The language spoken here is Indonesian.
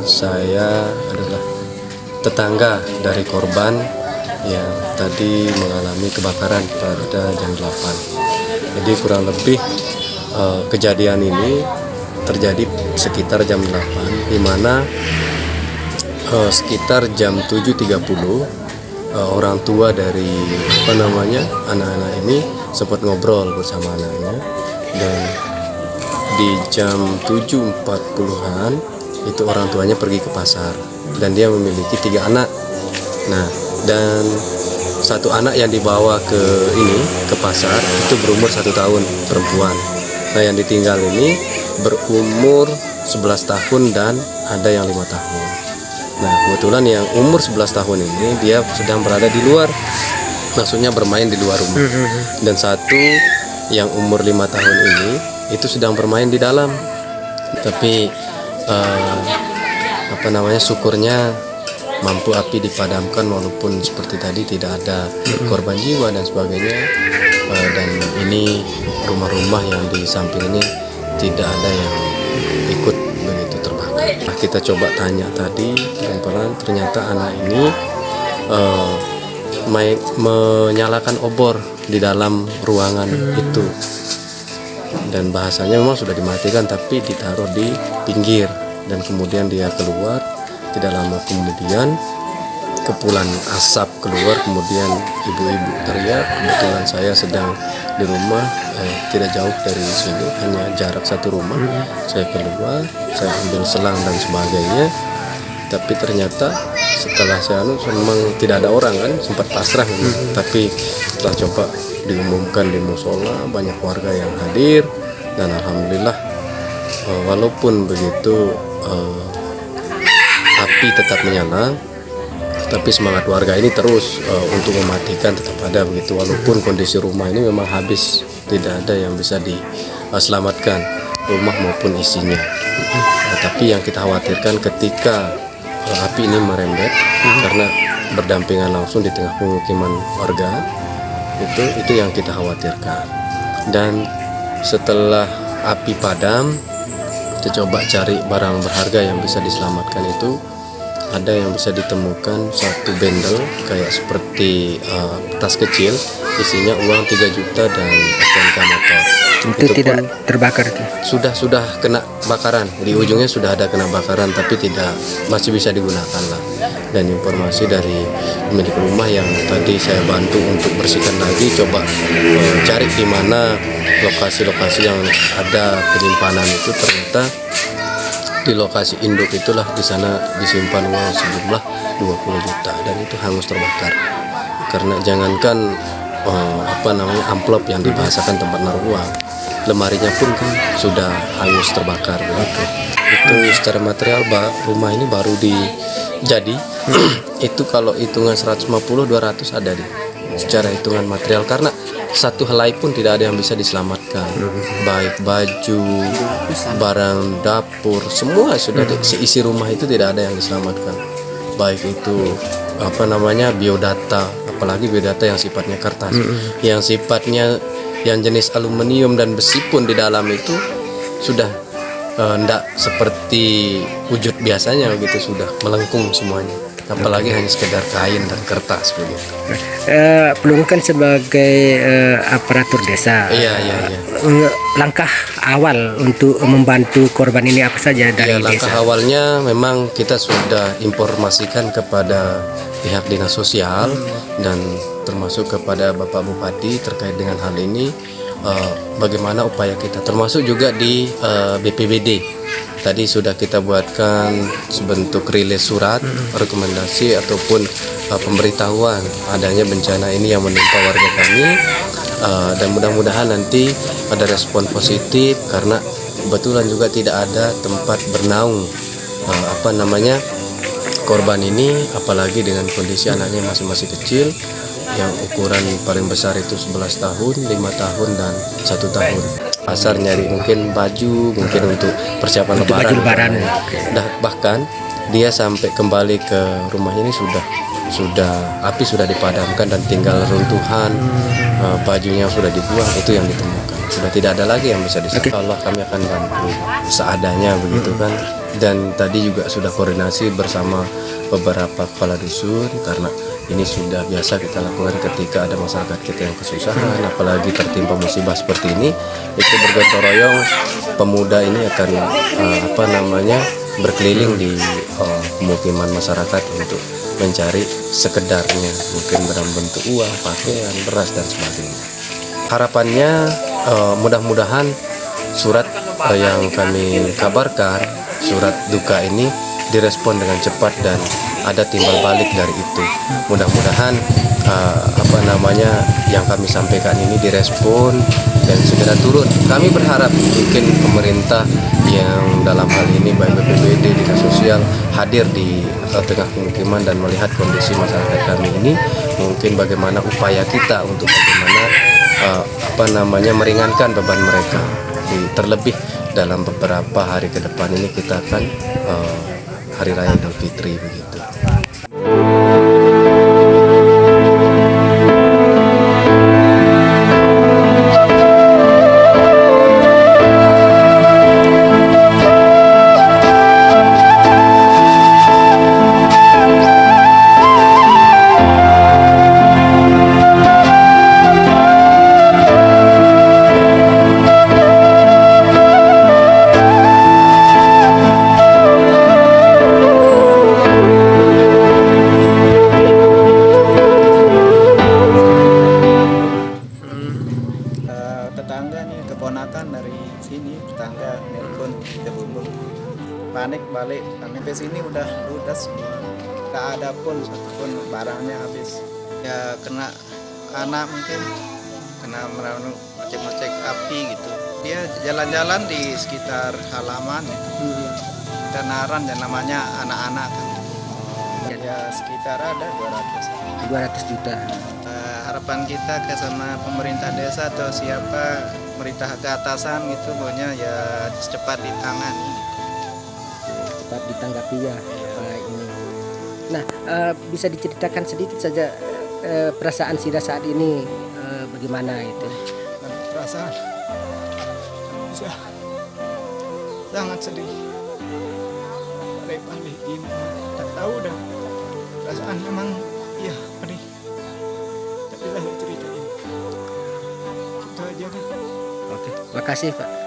saya adalah tetangga dari korban yang tadi mengalami kebakaran pada jam 8. Jadi kurang lebih kejadian ini terjadi sekitar jam 8, di mana sekitar jam 7.30 orang tua dari anak-anak ini sempat ngobrol bersama anaknya, dan di jam 7.40-an itu orang tuanya pergi ke pasar dan dia memiliki 3 anak. Nah, dan satu anak yang dibawa ke pasar itu berumur 1 tahun, perempuan. Nah, yang ditinggal ini berumur 11 tahun dan ada yang 5 tahun. Nah, kebetulan yang umur 11 tahun ini dia sedang berada di luar, maksudnya bermain di luar rumah. Dan satu yang umur 5 tahun ini itu sedang bermain di dalam. Tapi syukurnya mampu api dipadamkan, walaupun seperti tadi tidak ada korban jiwa dan sebagainya. Dan ini rumah-rumah yang di samping ini tidak ada yang ikut begitu terbakar. Nah, kita coba tanya tadi pelan-pelan, ternyata anak ini menyalakan obor di dalam ruangan itu, dan bahasanya memang sudah dimatikan tapi ditaruh di pinggir, dan kemudian dia keluar. Tidak lama kemudian kepulan asap keluar, kemudian ibu-ibu teriak. Kebetulan saya sedang di rumah, tidak jauh dari sini, hanya jarak 1 rumah. Saya keluar, saya ambil selang dan sebagainya, tapi ternyata setelah saya memang tidak ada orang kan, sempat pasrah. Tapi setelah coba diumumkan di musola, banyak warga yang hadir, dan alhamdulillah walaupun begitu api tetap menyala, tapi semangat warga ini terus untuk mematikan tetap ada begitu, walaupun kondisi rumah ini memang habis, tidak ada yang bisa diselamatkan, rumah maupun isinya. Tapi yang kita khawatirkan ketika api ini merembet, karena berdampingan langsung di tengah pemukiman warga, itu yang kita khawatirkan. Dan setelah api padam, kita coba cari barang berharga yang bisa diselamatkan. Itu ada yang bisa ditemukan 1 bendel kayak seperti tas kecil, isinya uang 3 juta dan STNK motor. Itu tidak terbakar itu? Sudah kena bakaran, di ujungnya sudah ada kena bakaran, tapi masih bisa digunakan lah. Dan informasi dari pemilik rumah yang tadi saya bantu untuk bersihkan lagi, coba cari di mana lokasi-lokasi yang ada penyimpanan itu, ternyata di lokasi induk itulah, di sana disimpan uang sejumlah 20 juta, dan itu hangus terbakar. Karena jangankan amplop yang dibahasakan tempat naruh uang, lemarinya pun kan sudah hangus terbakar begitu. Itu secara material rumah ini baru jadi itu kalau hitungan 150-200 ada secara hitungan material, karena satu helai pun tidak ada yang bisa diselamatkan, baik baju, barang dapur, semua sudah isi rumah itu tidak ada yang diselamatkan, baik itu biodata, apalagi biodata yang sifatnya kertas, yang sifatnya yang jenis aluminium dan besi pun di dalam itu sudah tidak seperti wujud biasanya begitu, sudah melengkung semuanya, apalagi hanya sekedar kain dan kertas begitu. Peluru kan sebagai aparatur desa. Iya. Langkah awal untuk membantu korban ini apa saja dari desa? Langkah awalnya memang kita sudah informasikan kepada pihak dinas sosial dan termasuk kepada Bapak Bupati terkait dengan hal ini. Bagaimana upaya kita, termasuk juga di BPBD. Tadi sudah kita buatkan sebentuk rilis surat rekomendasi ataupun pemberitahuan adanya bencana ini yang menimpa warga kami, dan mudah-mudahan nanti ada respon positif, karena kebetulan juga tidak ada tempat bernaung korban ini, apalagi dengan kondisi anaknya masih kecil, yang ukuran paling besar itu 11 tahun, 5 tahun, dan 1 tahun. Pasar nyari mungkin baju, mungkin untuk persiapan lebaran. Bahkan dia sampai kembali ke rumahnya ini api sudah dipadamkan dan tinggal runtuhan, bajunya sudah dibuang, itu yang ditemukan. sudah tidak ada lagi yang bisa disangka. Oke. Allah, kami akan bantu seadanya begitu kan. Dan tadi juga sudah koordinasi bersama beberapa kepala dusun, karena ini sudah biasa kita lakukan ketika ada masyarakat kita yang kesusahan, apalagi tertimpa musibah seperti ini. Itu bergotong royong, pemuda ini akan berkeliling di pemukiman masyarakat untuk mencari sekedarnya, mungkin dalam bentuk uang, pakaian, beras dan sebagainya. Harapannya mudah-mudahan surat yang kami kabarkan, surat duka ini direspon dengan cepat dan ada timbal balik dari itu. Mudah-mudahan yang kami sampaikan ini direspon dan segera turun. Kami berharap mungkin pemerintah yang dalam hal ini baik BPBD, Dinas Sosial hadir di tengah pemukiman dan melihat kondisi masyarakat kami ini, mungkin bagaimana upaya kita untuk bagaimana meringankan beban mereka. Terlebih dalam beberapa hari ke depan ini kita akan Hari Raya Idul Fitri begitu. Tetangga nih, keponakan dari sini, tetangga nelpon kita bumbung panik balik, kami ke sini udah ludas semua, gak ada pun satupun barangnya habis ya, kena anak mungkin kena meracik api gitu. Dia jalan-jalan di sekitar halaman gitu. Kita naran dan namanya anak-anak kan. Ya sekitar ada 200 juta. Harapan kita ke sama pemerintah desa atau siapa pemerintah ke atasan gitu, pokoknya ya cepat ditangani, Cepat ditanggapi ya Pak ini. Nah, bisa diceritakan sedikit saja perasaan Sida saat ini bagaimana itu? perasaan bisa sangat sedih, pandai ini tak tahu dah perasaan memang iya pedih, tak bisa ceritain, itu aja deh. Oke, makasih Pak.